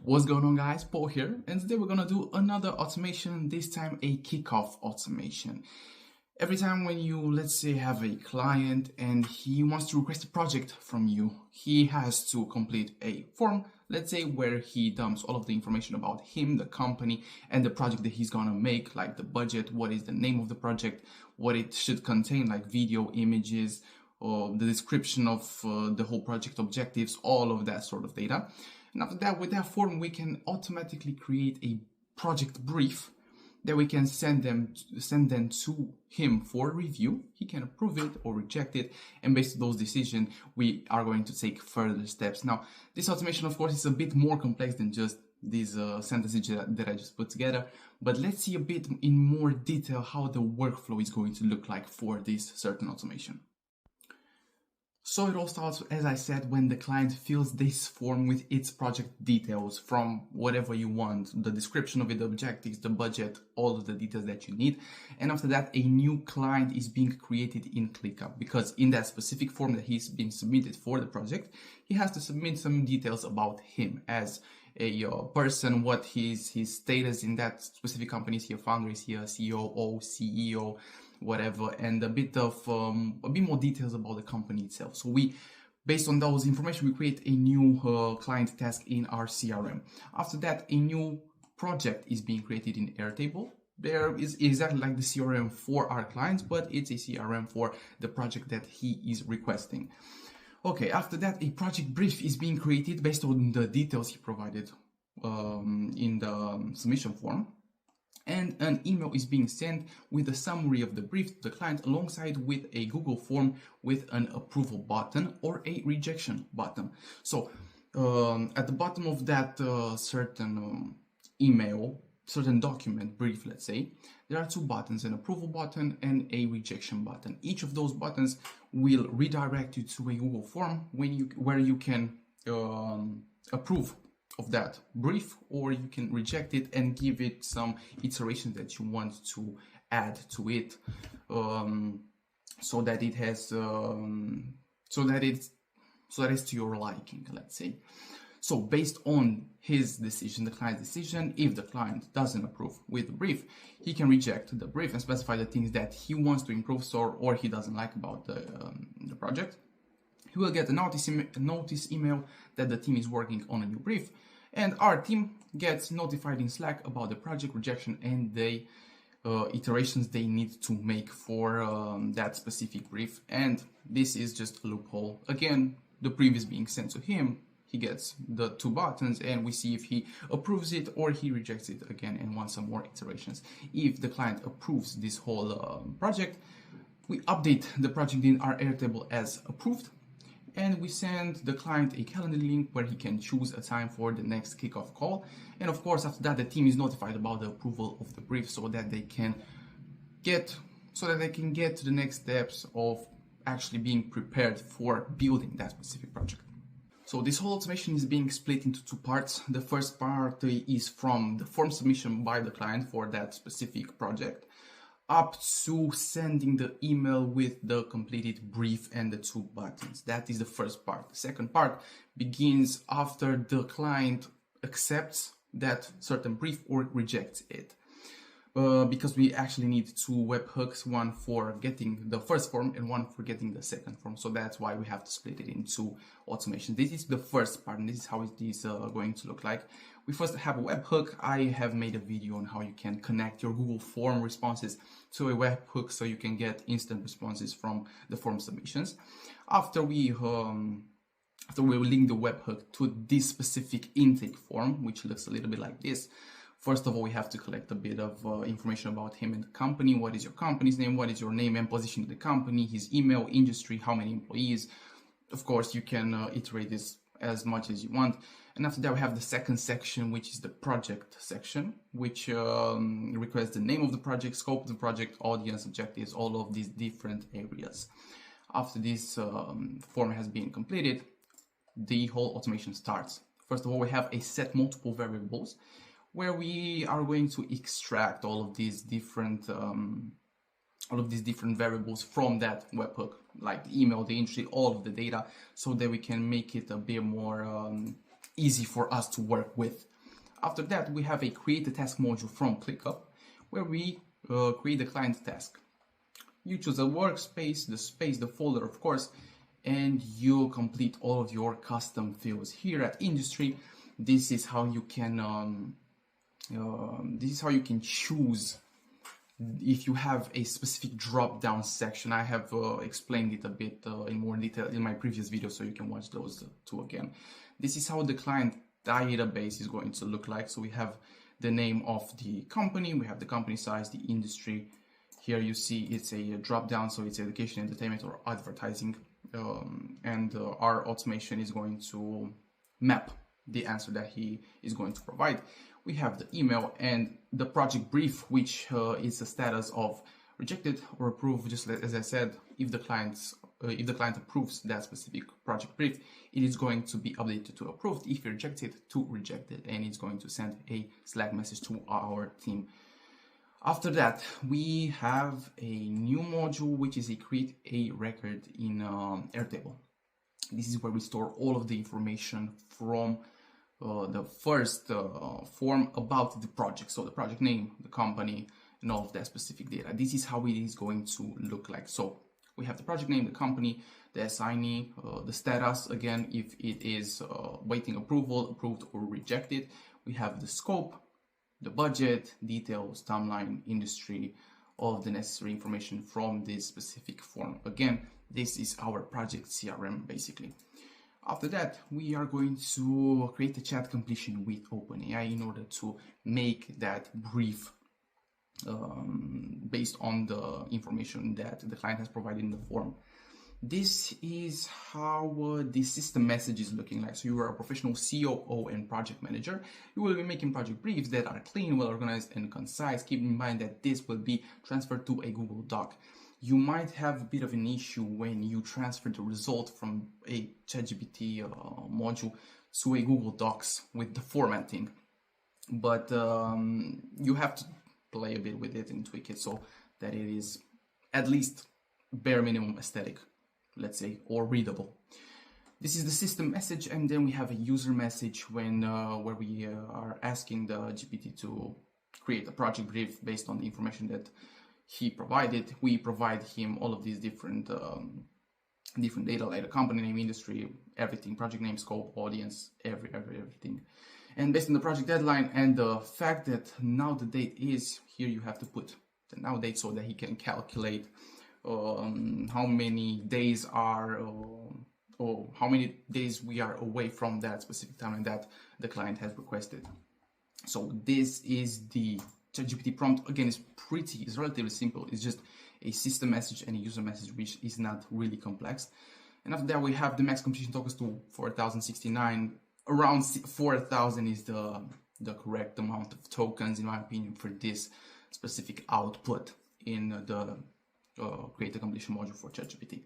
What's going on, guys? Paul here, and today we're gonna do another automation, this time a kickoff automation. Every time when you, let's say, have a client and he wants to request a project from you, he has to complete a form, let's say, where he dumps all of the information about him, the company, and the project that he's gonna make, like the budget, what is the name of the project, what it should contain, like video, images, or the description of the whole project objectives, all of that sort of data. And after that, with that form, we can automatically create a project brief that we can send them to him for review. He can approve it or reject it, and based on those decisions, we are going to take further steps. Now, this automation, of course, is a bit more complex than just these sentences that I just put together, but let's see a bit in more detail how the workflow is going to look like for this certain automation. So it all starts, as I said, when the client fills this form with its project details from whatever you want, the description of it, the objectives, the budget, all of the details that you need. And after that, a new client is being created in ClickUp, because in that specific form that he's been submitted for the project, he has to submit some details about him as a person, what his status in that specific company. Is he a founder? Is he a COO, CEO? Whatever, and a bit more details about the company itself. So based on those information, we create a new client task in our CRM. After that, a new project is being created in Airtable. There is exactly like the CRM for our clients, but it's a CRM for the project that he is requesting. Okay, after that, a project brief is being created based on the details he provided in the submission form. And an email is being sent with a summary of the brief to the client, alongside with a Google form with an approval button or a rejection button. So at the bottom of that certain email, certain document brief, let's say, there are two buttons, an approval button and a rejection button. Each of those buttons will redirect you to a Google form where you can approve of that brief, or you can reject it and give it some iterations that you want to add to it, so that it has so that it's to your liking, let's say. So based on his decision, the client's decision, if the client doesn't approve with the brief, he can reject the brief and specify the things that he wants to improve or he doesn't like about the project. He will get a notice email that the team is working on a new brief, and our team gets notified in Slack about the project rejection and the iterations they need to make for that specific brief. And this is just a loophole. Again, the brief is being sent to him. He gets the two buttons, and we see if he approves it or he rejects it again and wants some more iterations. If the client approves this whole project, we update the project in our Airtable as approved, and we send the client a calendar link where he can choose a time for the next kickoff call. And of course, after that, the team is notified about the approval of the brief, so that they can get to the next steps of actually being prepared for building that specific project. So this whole automation is being split into two parts. The first part is from the form submission by the client for that specific project, up to sending the email with the completed brief and the two buttons. That is the first part. The second part begins after the client accepts that certain brief or rejects it. Because we actually need two webhooks, one for getting the first form and one for getting the second form. So that's why we have to split it into automation. This is the first part, and this is how it is going to look like. We first have a webhook. I have made a video on how you can connect your Google form responses to a webhook so you can get instant responses from the form submissions. After we will link the webhook to this specific intake form, which looks a little bit like this. First of all, we have to collect a bit of information about him and the company. What is your company's name? What is your name and position in the company? His email, industry, how many employees? Of course, you can iterate this as much as you want. And after that, we have the second section, which is the project section, which requires the name of the project, scope of the project, audience, objectives, all of these different areas. After this form has been completed, the whole automation starts. First of all, we have a set multiple variables, where we are going to extract all of these different variables from that webhook, like the email, the industry, all of the data, so that we can make it a bit more easy for us to work with. After that, we have a create a task module from ClickUp, where we create the client task. You choose a workspace, the space, the folder, of course, and you complete all of your custom fields. Here at industry, this is how you can choose if you have a specific drop-down section. I have explained it a bit in more detail in my previous video, so you can watch those two again. This is how the client database is going to look like. So we have the name of the company, we have the company size, the industry. Here you see it's a drop-down, so it's education, entertainment, or advertising. And our automation is going to map the answer that he is going to provide. We have the email and the project brief, which is the status of rejected or approved. Just as I said, if the client approves that specific project brief, it is going to be updated to approved. If rejected, to rejected, and it's going to send a Slack message to our team. After that, we have a new module, which is a create a record in Airtable. This is where we store all of the information from the first form about the project. So the project name, the company, and all of that specific data. This is how it is going to look like. So we have the project name, the company, the assignee, the status, again, if it is waiting approval, approved, or rejected. We have the scope, the budget, details, timeline, industry, all of the necessary information from this specific form. Again, this is our project CRM basically. After that, we are going to create a chat completion with OpenAI in order to make that brief based on the information that the client has provided in the form. This is how the system message is looking like. So you are a professional COO and project manager. You will be making project briefs that are clean, well organized, and concise. Keep in mind that this will be transferred to a Google Doc. You might have a bit of an issue when you transfer the result from a ChatGPT module to a Google Docs with the formatting. But you have to play a bit with it and tweak it so that it is at least bare minimum aesthetic, let's say, or readable. This is the system message, and then we have a user message when where we are asking the GPT to create a project brief based on the information that he provided. We provide him all of these different data, like the company name, industry, everything, project name, scope, audience, everything. And based on the project deadline and the fact that now the date is here, you have to put the now date so that he can calculate how many days are or how many days we are away from that specific timeline that the client has requested. So this is the ChatGPT prompt. Again, it's relatively simple. It's just a system message and a user message, which is not really complex. And after that, we have the max completion tokens to 4,069. Around 4,000 is the correct amount of tokens, in my opinion, for this specific output in the create a completion module for ChatGPT.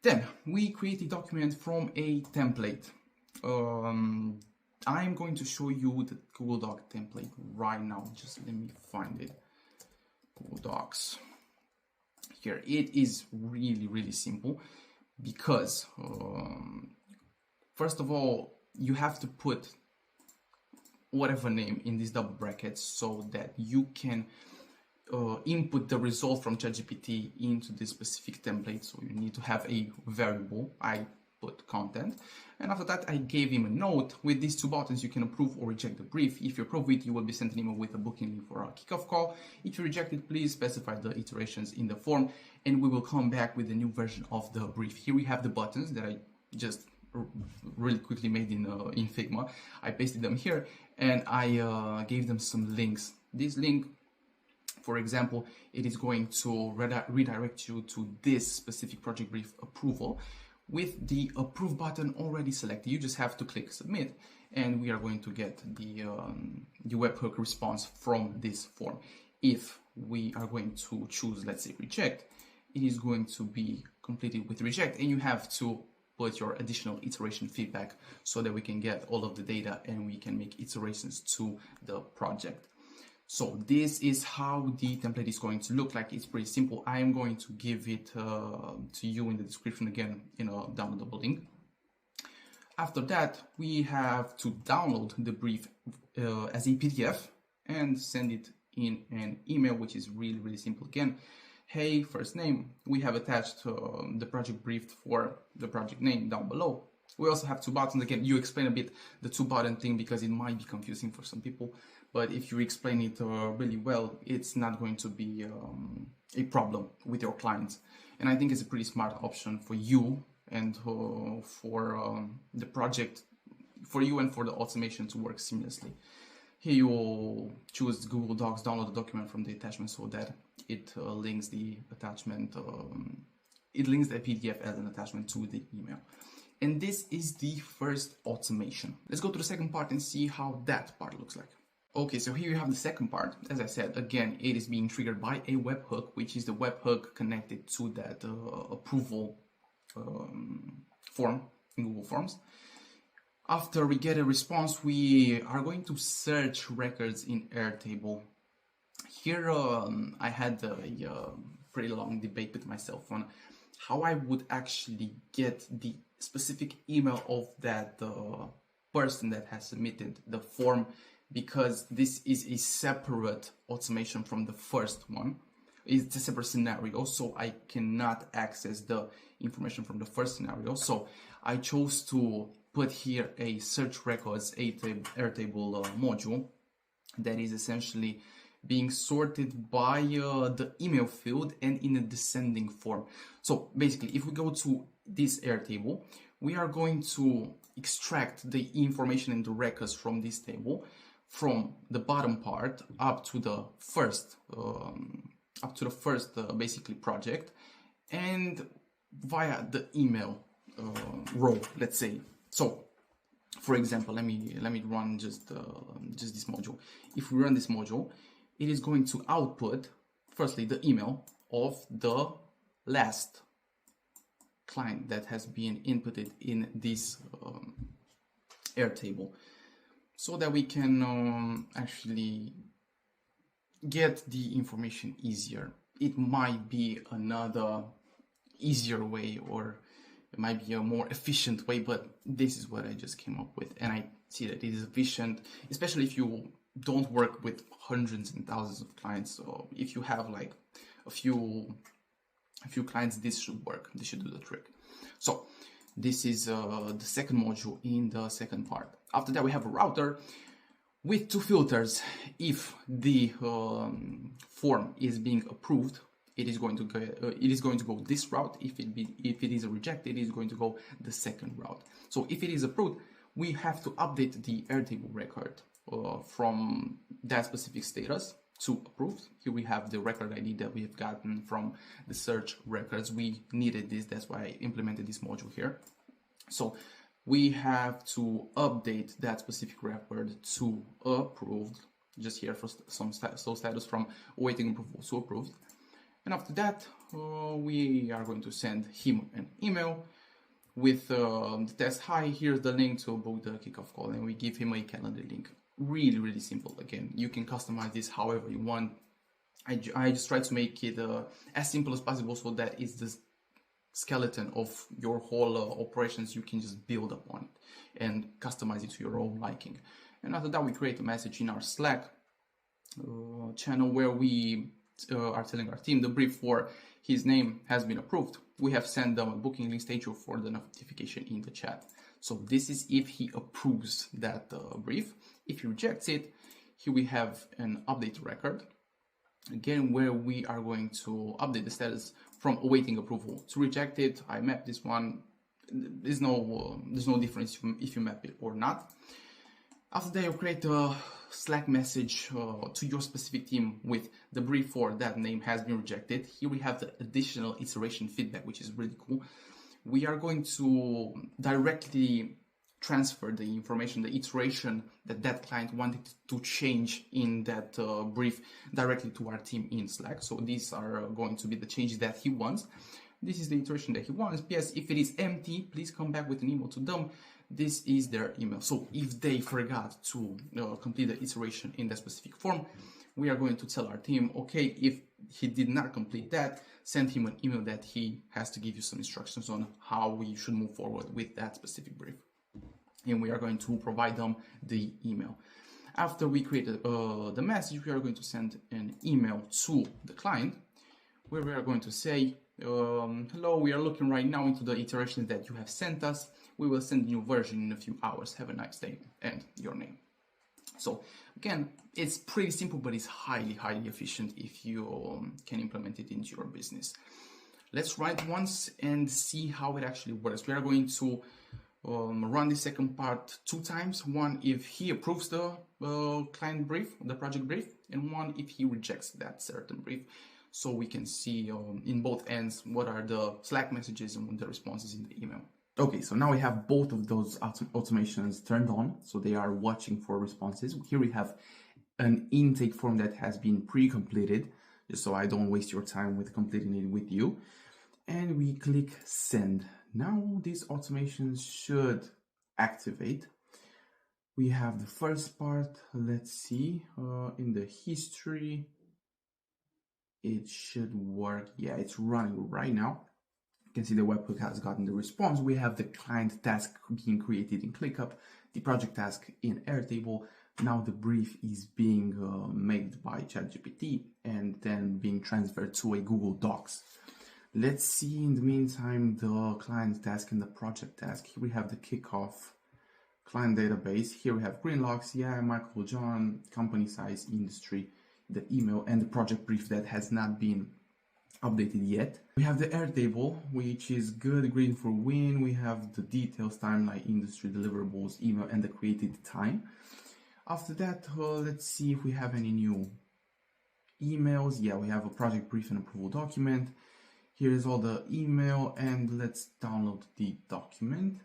Then we create a document from a template. I'm going to show you the Google Doc template right now. Just let me find it. Google Docs. Here, it is really simple because first of all, you have to put whatever name in these double brackets so that you can input the result from ChatGPT into this specific template. So you need to have a variable. I put content, and after that I gave him a note. With these two buttons you can approve or reject the brief. If you approve it, you will be sent an email with a booking link for our kickoff call. If you reject it, please specify the iterations in the form and we will come back with a new version of the brief. Here we have the buttons that I just really quickly made in Figma. I pasted them here and I gave them some links. This link, for example, it is going to redirect you to this specific project brief approval with the approve button already selected. You just have to click submit and we are going to get the webhook response from this form. If we are going to choose, let's say, reject, it is going to be completed with reject, and you have to put your additional iteration feedback so that we can get all of the data and we can make iterations to the project. So this is how the template is going to look like. It's pretty simple. I am going to give it to you in the description again in a downloadable link. After that, we have to download the brief as a PDF and send it in an email, which is really simple. Again, hey, first name, we have attached the project brief for the project name down below. We also have two buttons. Again, you explain a bit the two button thing because it might be confusing for some people, but if you explain it really well, it's not going to be a problem with your clients. And I think it's a pretty smart option for you and for the project, for you and for the automation to work seamlessly. Here you will choose Google Docs, download the document from the attachment so that it links the attachment, it links the PDF as an attachment to the email. And this is the first automation. Let's go to the second part and see how that part looks like. Okay, so here you have the second part. As I said, again, it is being triggered by a webhook, which is the webhook connected to that approval form in Google Forms. After we get a response, we are going to search records in Airtable. Here I had a pretty long debate with myself on how I would actually get the specific email of that person that has submitted the form, because this is a separate automation from the first one. It's a separate scenario, so I cannot access the information from the first scenario. So I chose to put here a search records Airtable module that is essentially being sorted by the email field and in a descending form. So basically, if we go to this Airtable, we are going to extract the information in the records from this table, from the bottom part up to the first basically project, and via the email row, let's say. So for example, let me run just this module. If we run this module, it is going to output firstly the email of the last client that has been inputted in this Airtable, so that we can actually get the information easier. It might be another easier way, or it might be a more efficient way, but this is what I just came up with, and I see that it is efficient, especially if you don't work with hundreds and thousands of clients. So if you have like a few clients, this should work. This should do the trick. So this is the second module in the second part. After that, we have a router with two filters. If the form is being approved, it is going to go this route. If it is rejected, it is going to go the second route. So if it is approved, we have to update the Airtable record from that specific status to approved. Here we have the record ID that we have gotten from the search records. We needed this, that's why I implemented this module here. So we have to update that specific record to approved, just here for some status from awaiting approval to approved. And after that, we are going to send him an email with the test, hi, here's the link to book the kickoff call, and we give him a calendar link. Really simple. Again, you can customize this however you want. I just try to make it as simple as possible, so that it's the skeleton of your whole operations. You can just build upon it and customize it to your own liking. And after that, we create a message in our Slack channel where we are telling our team the brief for his name has been approved. We have sent them a booking link stage for the notification in the chat. So this is if he approves that brief. If he rejects it, here we have an update record, again, where we are going to update the status from awaiting approval to rejected. I map this one. There's no difference if you map it or not. After that, you create a Slack message to your specific team with the brief for that name has been rejected. Here we have the additional iteration feedback, which is really cool. We are going to directly transfer the information, the iteration that client wanted to change in that brief directly to our team in Slack. So these are going to be the changes that he wants. This is the iteration that he wants. PS, if it is empty, please come back with an email to them. This is their email. So if they forgot to complete the iteration in that specific form, we are going to tell our team, okay, if he did not complete that, send him an email that he has to give you some instructions on how we should move forward with that specific brief. and we are going to provide them the email. After we create the message, we are going to send an email to the client where we are going to say, hello, we are looking right now into the iterations that you have sent us. We will send a new version in a few hours. Have a nice day, and your name. So again, it's pretty simple, but it's highly efficient if you can implement it into your business. Let's try it once and see how it actually works. We are going to run the second part 2 times. One if he approves the client brief, the project brief, and one if he rejects that certain brief. So we can see in both ends what are the Slack messages and the responses in the email. Okay, so now we have both of those automations turned on, so they are watching for responses. Here we have an intake form that has been pre-completed, just so I don't waste your time with completing it with you. And we click send. Now these automations should activate. We have the first part. Let's see, in the history, it should work. Yeah, it's running right now. You can see the webhook has gotten the response. We have the client task being created in ClickUp, the project task in Airtable. Now the brief is being made by ChatGPT and then being transferred to a Google Docs. Let's see in the meantime the client task and the project task. Here we have the Kickoff client database. Here we have green locks, yeah, Michael John, company size, industry, the email, and the project brief that has not been updated yet. We have the Airtable, which is good, green for win. We have the details, timeline, industry, deliverables, email, and the created time. After that, let's see if we have any new emails. Yeah, we have a project brief and approval document. Here is all the email, and let's download the document,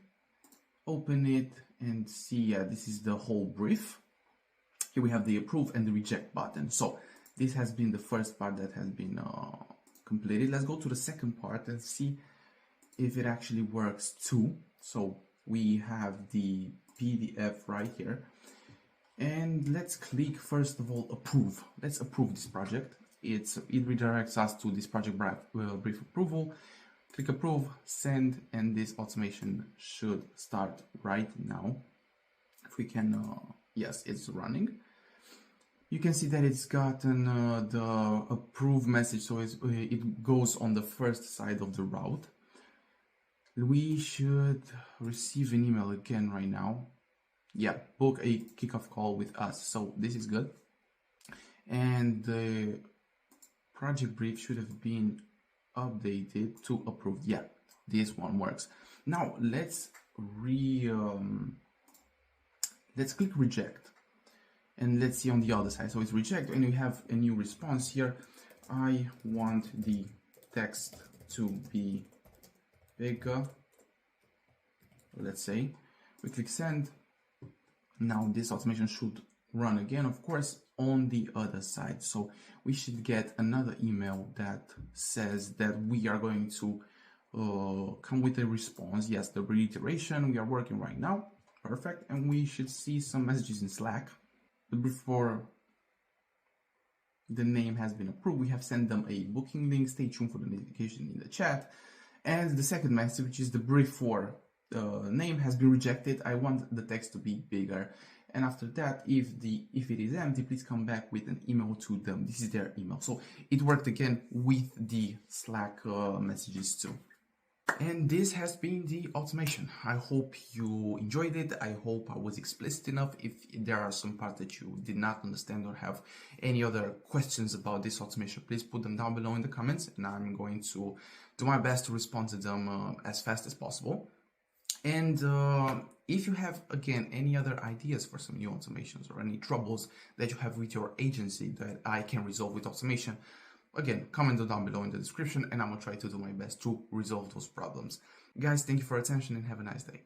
open it, and see, yeah, this is the whole brief. Here we have the approve and the reject button. So this has been the first part that has been completed. Let's go to the second part and see if it actually works too. So we have the PDF right here, and let's click first of all approve. Let's approve this project. It redirects us to this project brief approval. Click approve, send, and this automation should start right now. If we can, yes, it's running. You can see that it's gotten the approve message, so it goes on the first side of the route. We should receive an email again right now. Yeah, book a kickoff call with us. So this is good. And the project brief should have been updated to approved. Yeah, this one works. Now let's click reject. And let's see on the other side. So it's reject, and we have a new response here. I want the text to be bigger. Let's say we click send. Now this automation should run again, of course, on the other side. So we should get another email that says that we are going to come with a response. Yes, the reiteration, we are working right now. Perfect. And we should see some messages in Slack. Before the name has been approved, we have sent them a booking link. Stay tuned for the notification in the chat. And the second message, which is the brief for name, has been rejected. I want the text to be bigger. And after that, if it is empty, please come back with an email to them. This is their email. So it worked again with the Slack messages too. And this has been the automation. I hope you enjoyed it. I hope I was explicit enough. If there are some parts that you did not understand or have any other questions about this automation, please put them down below in the comments, and I'm going to do my best to respond to them as fast as possible. And if you have, again, any other ideas for some new automations or any troubles that you have with your agency that I can resolve with automation, again, comment them down below in the description, and I'm going to try to do my best to resolve those problems. Guys, thank you for your attention and have a nice day.